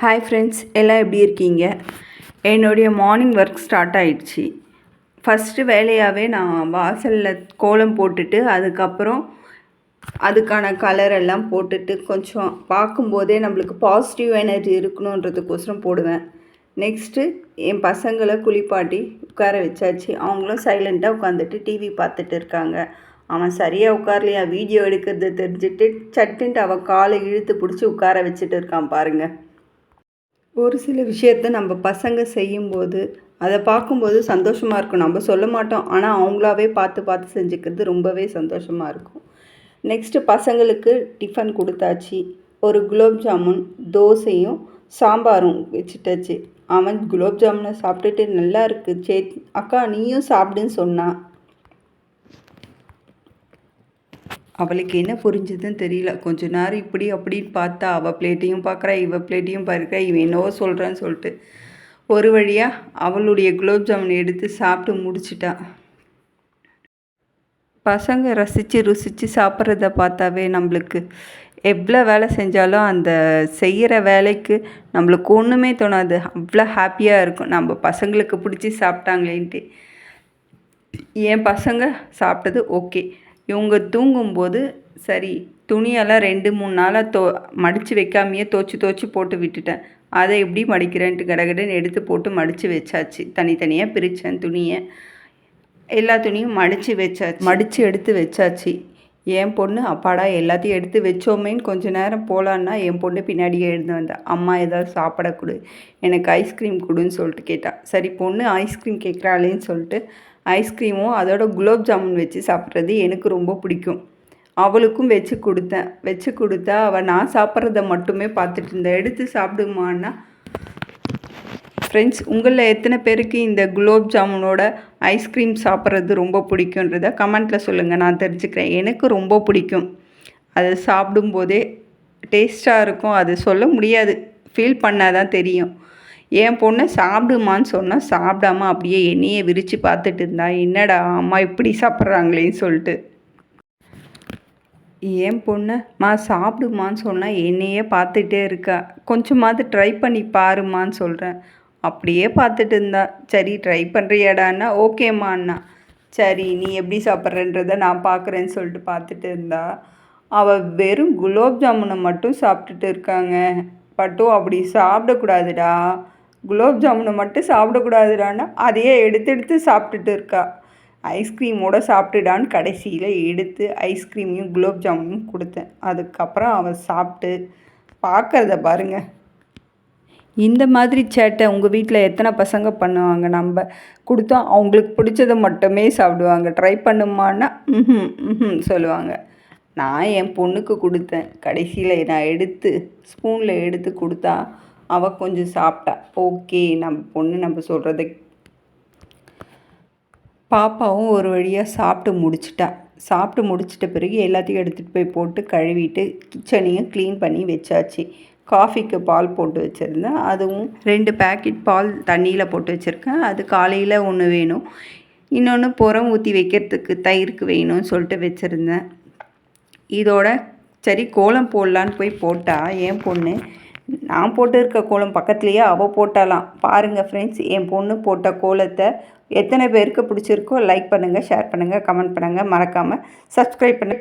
Hi friends, எல்லாம் எப்படி இருக்கீங்க? என்னுடைய மார்னிங் ஒர்க் ஸ்டார்ட் ஆகிடுச்சு. ஃபஸ்ட்டு வேலையாகவே நான் வாசலில் கோலம் போட்டுட்டு அதுக்கப்புறம் அதுக்கான கலர் எல்லாம் போட்டுட்டு கொஞ்சம் பார்க்கும்போதே நம்மளுக்கு பாசிட்டிவ் எனர்ஜி இருக்கணுன்றதுக்கோசரம் போடுவேன். நெக்ஸ்ட்டு என் பசங்களை குளிப்பாட்டி உட்கார வச்சாச்சு. அவங்களும் சைலண்ட்டாக உட்காந்துட்டு டிவி பார்த்துட்டு இருக்காங்க. அவன் சரியாக உட்காரலையா, வீடியோ எடுக்கிறது தெரிஞ்சுட்டு சட்டுன்ட்டு அவன் காலை இழுத்து பிடிச்சி உட்கார வச்சுட்டு இருக்கான் பாருங்கள். ஒரு சில விஷயத்த நம்ம பசங்க செய்யும்போது அதை பார்க்கும்போது சந்தோஷமாக இருக்கும். நம்ம சொல்ல மாட்டோம், ஆனால் அவங்களாவே பார்த்து பார்த்து செஞ்சுக்கிறது ரொம்பவே சந்தோஷமாக இருக்கும். நெக்ஸ்ட்டு பசங்களுக்கு டிஃபன் கொடுத்தாச்சு. ஒரு குலோப் ஜாமுன், தோசையும் சாம்பாரும் வச்சுட்டாச்சு. அவன் குலோப் ஜாமுனை சாப்பிட்டுட்டு நல்லா இருக்குது அக்கா நீயும் சாப்பிடுன்னு சொன்னான். அவளுக்கு என்ன புரிஞ்சுதுன்னு தெரியல. கொஞ்ச நேரம் இப்படி அப்படின்னு பார்த்தா அவள் பிளேட்டையும் பார்க்குறா, இவள் பிளேட்டையும் பார்க்குறா, இவன் என்னவோ சொல்கிறான்னு சொல்லிட்டு ஒரு வழியாக அவளுடைய குலோப் ஜாமுன் எடுத்து சாப்பிட்டு முடிச்சிட்டா. பசங்க ரசித்து ருசித்து சாப்பிட்றத பார்த்தாவே நம்மளுக்கு எவ்வளோ வேலை செஞ்சாலும் அந்த செய்கிற வேலைக்கு நம்மளுக்கு ஒன்றுமே தோணாது. அவ்வளோ ஹாப்பியாக இருக்கும் நம்ம பசங்களுக்கு பிடிச்சி சாப்பிட்டாங்களேன்ட்டு. என் பசங்க சாப்பிட்டது ஓகே. இவங்க தூங்கும்போது சரி துணியெல்லாம் 2-3 நாளாக மடித்து வைக்காமையே துவச்சி போட்டு விட்டுட்டேன். அதை எப்படி மடிக்கிறேன்ட்டு கடகடன்னு எடுத்து போட்டு மடித்து வச்சாச்சு. தனித்தனியாக பிரித்தேன் துணியை. எல்லா துணியும் மடித்து எடுத்து வச்சாச்சு. என் பொண்ணு அப்பாடா எல்லாத்தையும் எடுத்து வச்சோமேன்னு கொஞ்சம் நேரம் போகலான்னா என் பொண்ணு பின்னாடியே எழுந்து வந்தேன். அம்மா ஏதாவது சாப்பிட கொடு, எனக்கு ஐஸ்கிரீம் கொடுன்னு சொல்லிட்டு கேட்டாள். சரி பொண்ணு ஐஸ்கிரீம் கேட்குறாளேன்னு சொல்லிட்டு ஐஸ்கிரீமும் அதோட குலோப் ஜாமுன் வச்சு சாப்பிட்றது எனக்கு ரொம்ப பிடிக்கும். அவளுக்கும் வச்சு கொடுத்தா அவள் நான் சாப்பிட்றத மட்டுமே பார்த்துட்டு இருந்தேன். எடுத்து சாப்பிடுமான்னா ஃப்ரெண்ட்ஸ், உங்களில் எத்தனை பேருக்கு இந்த குலோப் ஜாமுனோட ஐஸ்கிரீம் சாப்பிட்றது ரொம்ப பிடிக்குன்றத கமெண்ட்டில் சொல்லுங்கள், நான் தெரிஞ்சுக்கிறேன். எனக்கு ரொம்ப பிடிக்கும். அது சாப்பிடும்போதே டேஸ்ட்டாக இருக்கும். அது சொல்ல முடியாது, ஃபீல் பண்ணால் தான் தெரியும். என் பொண்ணை சாப்பிடுமான்னு சொன்னால் சாப்பிடாமல் அப்படியே என்னையே விரித்து பார்த்துட்டு இருந்தா. என்னடா அம்மா இப்படி சாப்பிட்றாங்களேன்னு சொல்லிட்டு. என் பொண்ணை சாப்பிடுமான்னு சொன்னால் என்னையே பார்த்துட்டே இருக்கா. கொஞ்சமாவது ட்ரை பண்ணி பாருமான்னு சொல்கிறேன். அப்படியே பார்த்துட்டு இருந்தா. சரி ட்ரை பண்ணுறியாடான்னா ஓகேம்மாண்ணா. சரி நீ எப்படி சாப்பிட்றன்றதை நான் பார்க்குறேன்னு சொல்லிட்டு பார்த்துட்டு இருந்தா. அவள் வெறும் குலோப் ஜாமுனை மட்டும் சாப்பிட்டுட்டு இருக்காங்க. பட்டும் அப்படி சாப்பிடக்கூடாதுடா, குலோப் ஜாமுனை மட்டும் சாப்பிடக்கூடாதுடான்னா அதையே எடுத்து சாப்பிட்டுட்டு இருக்கா. ஐஸ்கிரீமோடு சாப்பிட்டுடான்னு கடைசியில் எடுத்து ஐஸ்கிரீமையும் குலோப் ஜாமுனும் கொடுத்தேன். அதுக்கப்புறம் அவள் சாப்பிட்டு பார்க்குறத பாருங்கள். இந்த மாதிரி சேட்டை உங்கள் வீட்டில் எத்தனை பசங்க பண்ணுவாங்க? நம்ம கொடுத்தா அவங்களுக்கு பிடிச்சதை மட்டுமே சாப்பிடுவாங்க. ட்ரை பண்ணுமான்னா சொல்லுவாங்க. நான் என் பொண்ணுக்கு கொடுத்தேன். கடைசியில் நான் ஸ்பூனில் எடுத்து கொடுத்தா அவள் கொஞ்சம் சாப்பிட்டா. ஓகே, நம்ம பொண்ணு நம்ம சொல்கிறத. பாப்பாவும் ஒரு வழியாக சாப்பிட்டு முடிச்சிட்ட பிறகு எல்லாத்தையும் எடுத்துகிட்டு போய் போட்டு கழுவிட்டு கிச்சனையும் க்ளீன் பண்ணி வச்சாச்சு. காஃபிக்கு பால் போட்டு வச்சுருந்தேன். அதுவும் 2 பேக்கெட் பால் தண்ணியில் போட்டு வச்சுருக்கேன். அது காலையில் ஒன்று வேணும், இன்னொன்று புறம் ஊற்றி வைக்கிறதுக்கு தயிருக்கு வேணும்னு சொல்லிட்டு வச்சுருந்தேன். இதோட சரி கோலம் போடலான்னு போய் போட்டால் என் பொண்ணு நான் போட்டு இருக்க கோலம் பக்கத்துலேயே அவள் போட்டாலாம். பாருங்கள் ஃப்ரெண்ட்ஸ், என் பொண்ணு போட்ட கோலத்தை எத்தனை பேருக்கு பிடிச்சிருக்கோ லைக் பண்ணுங்கள், ஷேர் பண்ணுங்கள், கமெண்ட் பண்ணுங்கள், மறக்காமல் சப்ஸ்கிரைப் பண்ணி